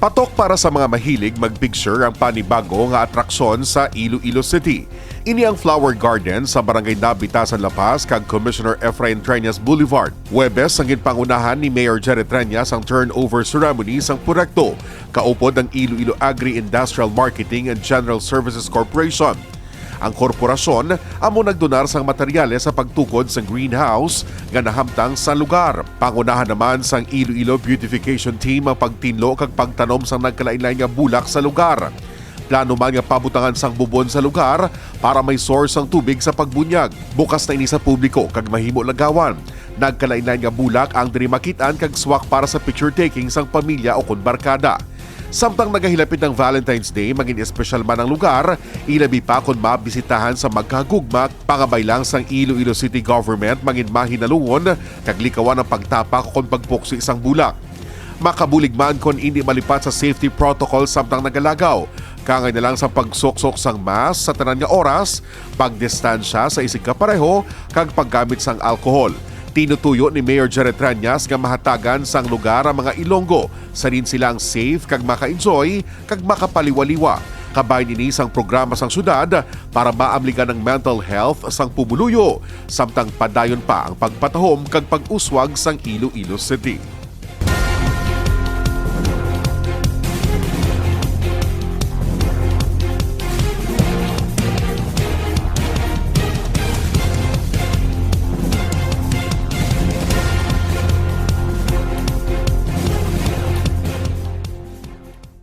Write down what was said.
Patok para sa mga mahilig magpicture ang panibago nga atraksyon sa Iloilo City. Ini ang Flower Garden sa Barangay Nabitasan, La Paz kag Commissioner Efrain Treñas Boulevard. Huwebes ang ginpangunahan ni Mayor Jerry Treñas ang turnover ceremony sang proyekto. Kaupod ang Iloilo Agri-Industrial Marketing and General Services Corporation. Ang korporasyon amo nagdonar sang materyales sa pagtukod sa greenhouse nga nahamtang sa lugar. Pangunahan naman sang Iloilo Beautification Team ang pagtinlo kag pagtanom sang nagkalain-lain nga bulak sa lugar. Plano man nga pabutangan sang bubon sa lugar para may source ang tubig sa pagbunyag. Bukas na ini sa publiko kag mahimo lagawan. Nagkalain-lain nga bulak ang diri makitaan kag swak para sa picture taking sang pamilya o kun barkada. Samtang nagahilapit ng Valentine's Day, maging espesyal man ang lugar, ilabi pa kung mabisitahan sa magkagugmak, pangabay lang sang Iloilo City Government maging mahinalungon, kaglikawan ang pagtapak kung pagpukso isang bulak. Makabulig man kung hindi malipat sa safety protocol samtang nagalagaw, kangay na lang sa pagsuksok sang mask sa tanan nga oras, pagdistansya sa isig kapareho, kag paggamit sang alkohol. Tinutuyo ni Mayor Jerry Treñas nga mahatagan sang lugar ang mga Ilonggo sa rin silang safe kag maka-enjoy kag makapaliwaliwa. Kabay ni sang programa sang syudad para maamligan ng mental health sang pumuluyo samtang padayon pa ang pagpatahom kag pag-uswag sang Iloilo City.